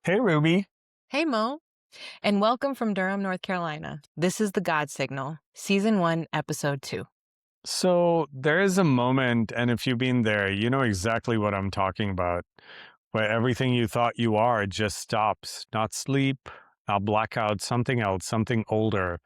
Hey, Ruby. Hey, Mo, and welcome from Durham, North Carolina. This is The God Signal, Season 1, Episode 2. So there is a moment, and if you've been there, you know exactly what I'm talking about, where everything you thought you are just stops. Not sleep, not blackout, something else, something older.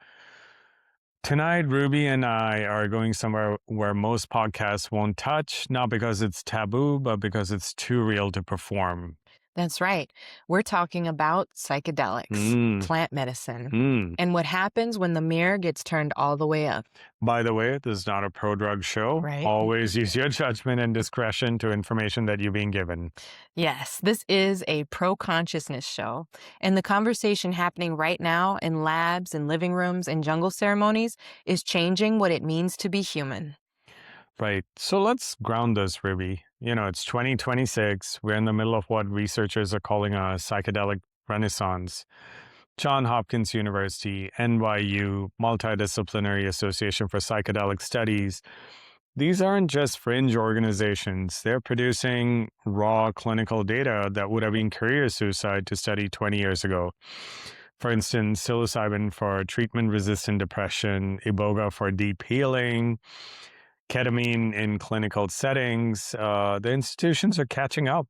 Tonight, Ruby and I are going somewhere where most podcasts won't touch, not because it's taboo, but because it's too real to perform. That's right. We're talking about psychedelics, Mm, plant medicine, mm. and what happens when the mirror gets turned all the way up, By the way, this is not a pro-drug show. right? Always use your judgment and discretion to information that you're being given. Yes, this is a pro-consciousness show, and the conversation happening right now in labs and living rooms and jungle ceremonies is changing what it means to be human. Right. So let's ground this, Ruby. You know, it's 2026. We're in the middle of what researchers are calling a psychedelic renaissance. Johns Hopkins University, NYU, Multidisciplinary Association for Psychedelic Studies. These aren't just fringe organizations. They're producing raw clinical data that would have been career suicide to study 20 years ago. For instance, psilocybin for treatment-resistant depression, Iboga for deep healing, ketamine in clinical settings. The institutions are catching up.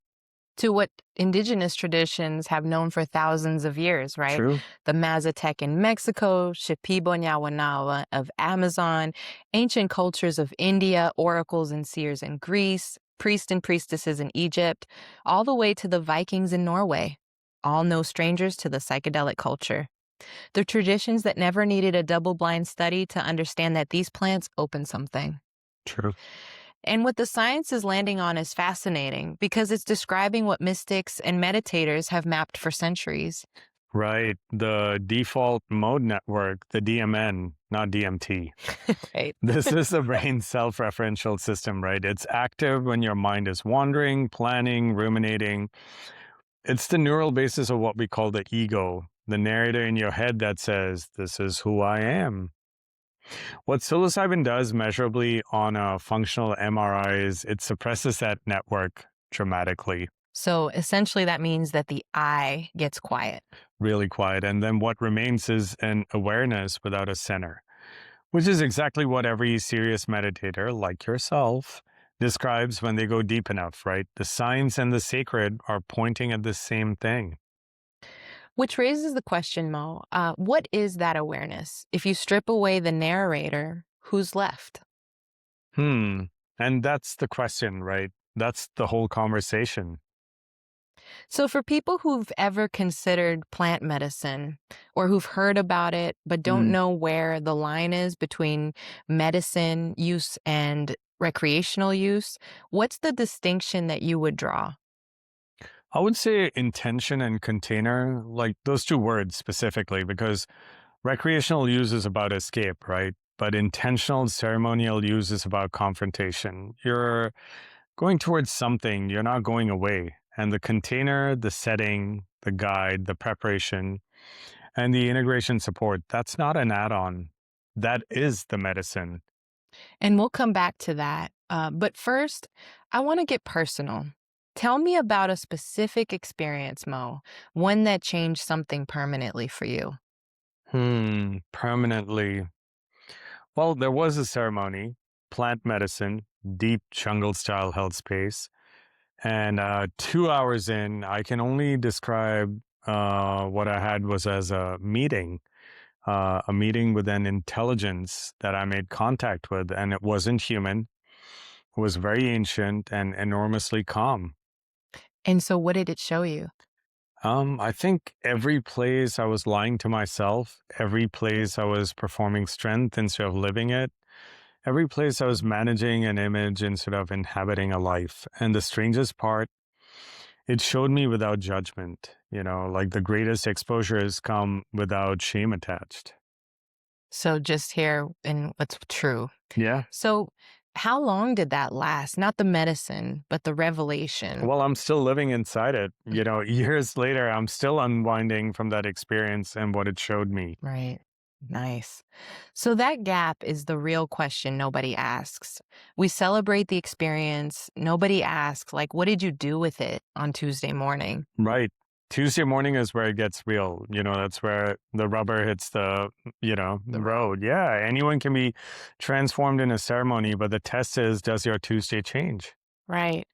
To what indigenous traditions have known for thousands of years, right? True. The Mazatec in Mexico, Shipibo Nyawanawa of Amazon, ancient cultures of India, oracles and seers in Greece, priests and priestesses in Egypt, all the way to the Vikings in Norway. All no strangers to the psychedelic culture. The traditions that never needed a double-blind study to understand that these plants open something. True. And what the science is landing on is fascinating because it's describing what mystics and meditators have mapped for centuries. Right. The default mode network, the DMN, not DMT. Right. This is the brain's self-referential system, right? It's active when your mind is wandering, planning, ruminating. It's the neural basis of what we call the ego, the narrator in your head that says, this is who I am. What psilocybin does measurably on a functional MRI is it suppresses that network dramatically. So essentially that means that the I gets quiet. Really quiet. And then what remains is an awareness without a center, which is exactly what every serious meditator, like yourself, describes when they go deep enough, right? The science and the sacred are pointing at the same thing. Which raises the question, Mo, what is that awareness? If you strip away the narrator, who's left? And that's the question, right? That's the whole conversation. So for people who've ever considered plant medicine or who've heard about it but don't know where the line is between medicine use and recreational use, what's the distinction that you would draw? I would say intention and container, like those two words specifically, because recreational use is about escape, right? But intentional ceremonial use is about confrontation. You're going towards something, you're not going away. And the container, the setting, the guide, the preparation, and the integration support, that's not an add-on. That is the medicine. And we'll come back to that. But first, I want to get personal. Tell me about a specific experience, Mo, one that changed something permanently for you. Permanently. Well, there was a ceremony, plant medicine, deep jungle-style health space. And 2 hours in, I can only describe what I had was as a meeting with an intelligence that I made contact with. And it wasn't human. It was very ancient and enormously calm. And so what did it show you? I think every place I was lying to myself, every place I was performing strength instead of living it, every place I was managing an image instead of inhabiting a life. And the strangest part, it showed me without judgment, like the greatest exposures come without shame attached. So just here in what's true. Yeah. So how long did that last? Not the medicine, but the revelation. Well, I'm still living inside it. Years later, I'm still unwinding from that experience and what it showed me. Right. Nice. So that gap is the real question nobody asks. We celebrate the experience. Nobody asks, like, what did you do with it on Tuesday morning? Right. Tuesday morning is where it gets real. That's where the rubber hits the, The road. road. Yeah, anyone can be transformed in a ceremony, but the test is, does your Tuesday change? Right.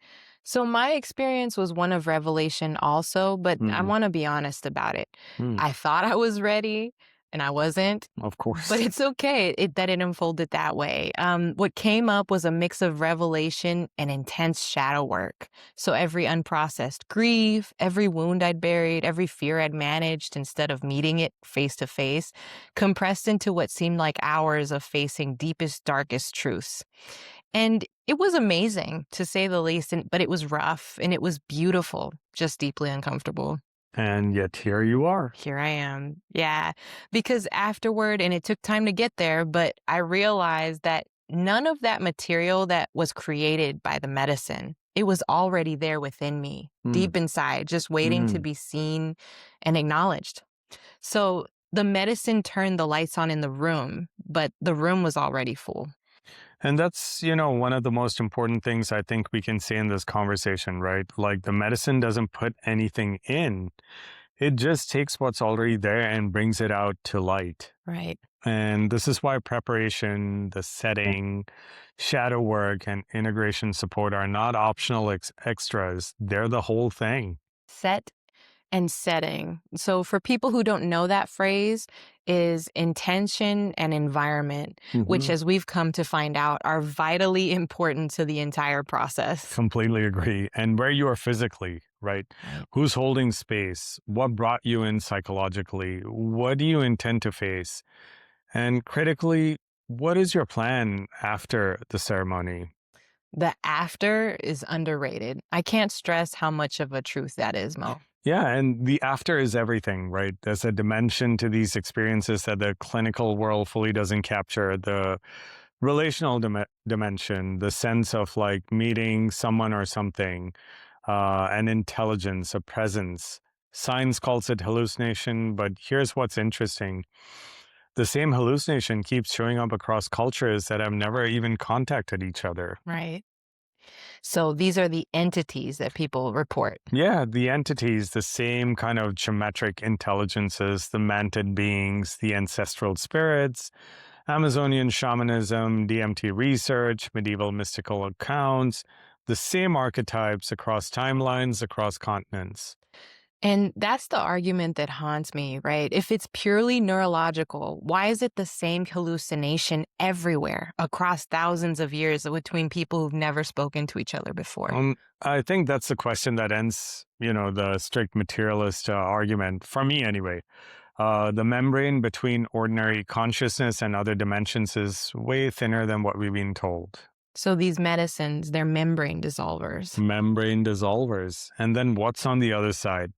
So my experience was one of revelation also, but I Mm, want to be honest about it. mm, I thought I was ready and I wasn't, of but course. it's okay that it unfolded that way. What came up was a mix of revelation and intense shadow work. So every unprocessed grief, every wound I'd buried, every fear I'd managed instead of meeting it face to face, compressed into what seemed like hours of facing deepest, darkest truths. And it was amazing, to say the least, but it was rough and it was beautiful, just deeply uncomfortable. And yet here you are. Here I am. Yeah. Because afterward, and it took time to get there, but I realized that none of that material that was created by the medicine, it was already there within me, Mm, deep inside, just waiting to mm. be seen and acknowledged. So the medicine turned the lights on in the room, but the room was already full. And that's, one of the most important things I think we can say in this conversation, right? Like the medicine doesn't put anything in, it just takes what's already there and brings it out to light. Right. And this is why preparation, the setting, shadow work, and integration support are not optional extras. They're the whole thing. Set and setting. So for people who don't know that phrase is intention and environment, which Hmm. as we've come to find out are vitally important to the entire process. Completely agree. And where you are physically, right? Right. Who's holding space? What brought you in psychologically? What do you intend to face? And critically, what is your plan after the ceremony? The after is underrated. I can't stress how much of a truth that is, Mo. Yeah, and the after is everything, right? There's a dimension to these experiences that the clinical world fully doesn't capture. The relational dimension, the sense of like meeting someone or something, an intelligence, a presence. Science calls it hallucination, but here's what's interesting. The same hallucination keeps showing up across cultures that have never even contacted each other. Right. So these are the entities that people report. Yeah, the entities, the same kind of geometric intelligences, the mantid beings, the ancestral spirits, Amazonian shamanism, DMT research, medieval mystical accounts, the same archetypes across timelines, across continents. And that's the argument that haunts me, right? If it's purely neurological, why is it the same hallucination everywhere across thousands of years between people who've never spoken to each other before? I think that's the question that ends, the strict materialist argument, for me anyway. The membrane between ordinary consciousness and other dimensions is way thinner than what we've been told. So these medicines, they're membrane dissolvers. Membrane dissolvers. And then what's on the other side?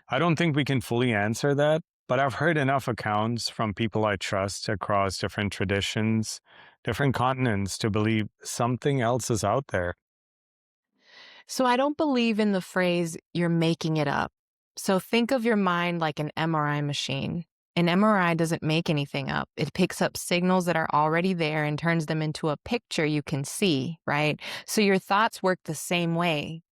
I don't think we can fully answer that, but I've heard enough accounts from people I trust across different traditions, different continents to believe something else is out there. So I don't believe in the phrase, you're making it up. So think of your mind like an MRI machine. An MRI doesn't make anything up. It picks up signals that are already there and turns them into a picture you can see, right? So your thoughts work the same way.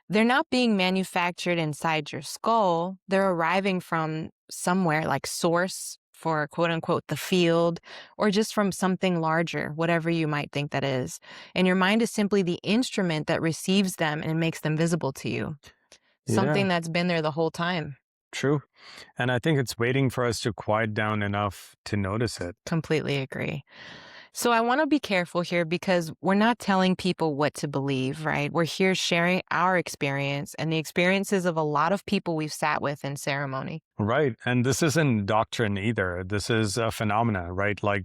They're not being manufactured inside your skull. They're arriving from somewhere like source for quote unquote the field or just from something larger, whatever you might think that is. And your mind is simply the instrument that receives them and makes them visible to you. Yeah, Something that's been there the whole time. true. And I think it's waiting for us to quiet down enough to notice it. Completely agree. So I want to be careful here because we're not telling people what to believe, right? We're here sharing our experience and the experiences of a lot of people we've sat with in ceremony. Right. And this isn't doctrine either. This is a phenomena, right? Like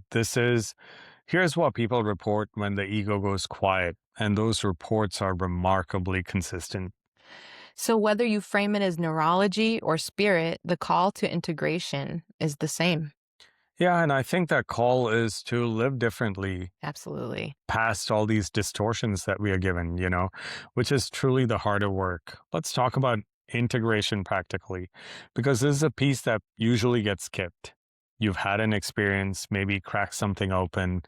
here's what people report when the ego goes quiet. And those reports are remarkably consistent. So whether you frame it as neurology or spirit, the call to integration is the same. Yeah. And I think that call is to live differently Absolutely. past all these distortions that we are given, which is truly the harder work. Let's talk about integration practically, because this is a piece that usually gets skipped. You've had an experience, maybe it cracked something open,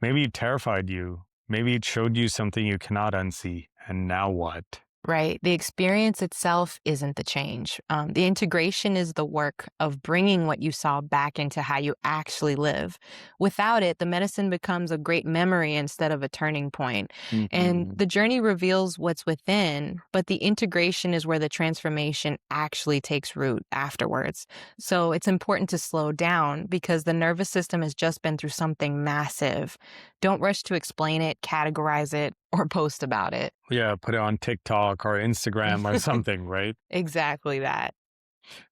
maybe it terrified you, maybe it showed you something you cannot unsee. And now what? Right. The experience itself isn't the change. The integration is the work of bringing what you saw back into how you actually live. Without it, the medicine becomes a great memory instead of a turning point. And Mhm. the journey reveals what's within, but the integration is where the transformation actually takes root afterwards. So it's important to slow down because the nervous system has just been through something massive. Don't rush to explain it, categorize it, or post about it. Yeah, put it on TikTok or Instagram or something, right? Exactly that.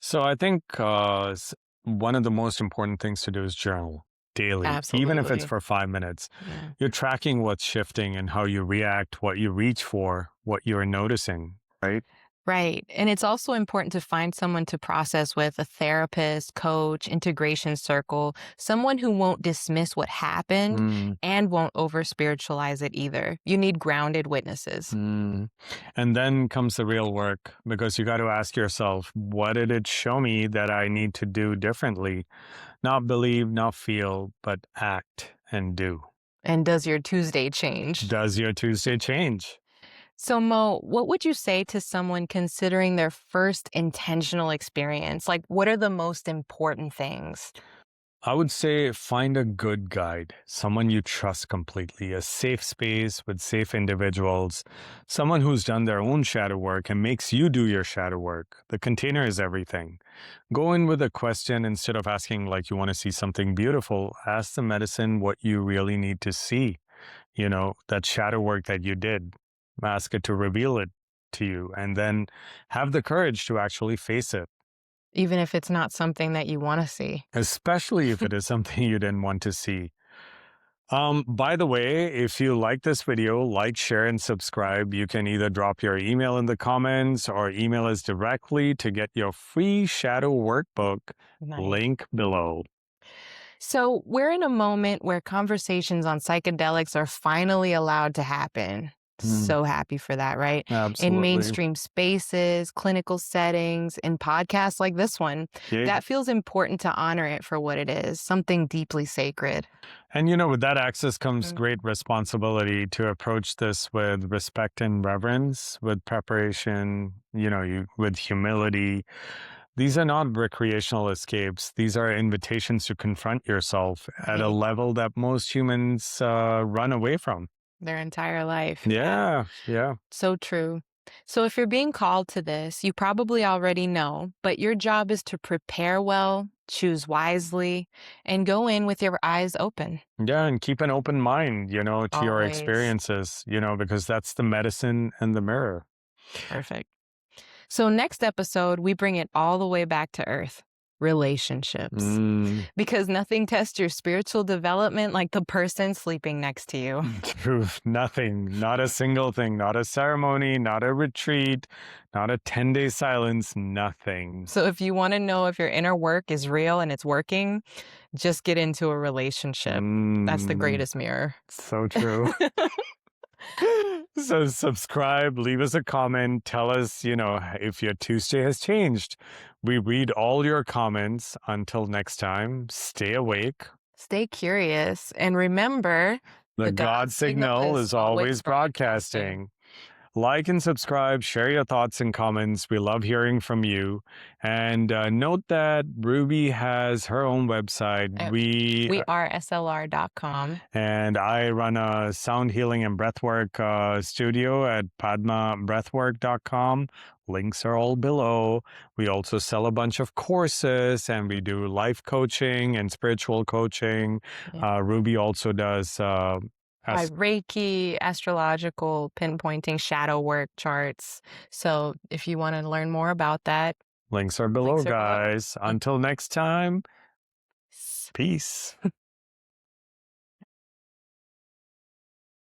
So I think one of the most important things to do is journal daily, even if it's Absolutely. for 5 minutes. Yeah. You're tracking what's shifting and how you react, what you reach for, what you're noticing, right? Right. And it's also important to find someone to process with a therapist, coach, integration circle, someone who won't dismiss what happened Mm, and won't over spiritualize it either. You need grounded witnesses. mm. And then comes the real work because you got to ask yourself, what did it show me that I need to do differently? Not believe, not feel, but act and do. And does your Tuesday change? Does your Tuesday change? So, Mo, what would you say to someone considering their first intentional experience? Like, what are the most important things? I would say find a good guide, someone you trust completely, a safe space with safe individuals, someone who's done their own shadow work and makes you do your shadow work. The container is everything. Go in with a question instead of asking like you want to see something beautiful. Ask the medicine what you really need to see. That shadow work that you did. Ask it to reveal it to you and then have the courage to actually face it. Even if it's not something that you want to see. Especially if it is something you didn't want to see. By the way, if you like this video, like, share, and subscribe. You can either drop your email in the comments or email us directly to get your free shadow workbook. Nice. Link below. So, we're in a moment where conversations on psychedelics are finally allowed to happen. Mm, So happy for that, right? In absolutely. mainstream spaces, clinical settings, in podcasts like this one, Yeah. that feels important to honor it for what it is, something deeply sacred. And with that access comes Mm. great responsibility to approach this with respect and reverence, with preparation, with humility. These are not recreational escapes. These are invitations to confront yourself at a Right. level that most humans run away from. Their entire life. Yeah. Yeah, yeah. So true. So, if you're being called to this, you probably already know, but your job is to prepare well, choose wisely, and go in with your eyes open. Yeah, and keep an open mind, to your Always. experiences, because that's the medicine and the mirror. Perfect. So, next episode, we bring it all the way back to earth relationships. Mm. Because nothing tests your spiritual development like the person sleeping next to you. Truth, nothing, not a single thing, not a ceremony, not a retreat, not a 10-day silence, nothing. So, if you want to know if your inner work is real and it's working, just get into a relationship. That's the Mm, greatest mirror. so true. So subscribe, leave us a comment, tell us, if your Tuesday has changed. We read all your comments. Until next time, stay awake. Stay curious and remember The the God God signal signal is is always always broadcasting. broadcasting. Like and subscribe, share your thoughts and comments. We love hearing from you. And note that Ruby has her own website. We are slr.com. And I run a sound healing and breathwork studio at padmabreathwork.com. Links are all below. We also sell a bunch of courses and we do life coaching and spiritual coaching. Yeah. Ruby also does By Reiki, astrological, pinpointing, shadow work charts. So if you want to learn more about that, links are below, links are below. guys. Until next time, peace.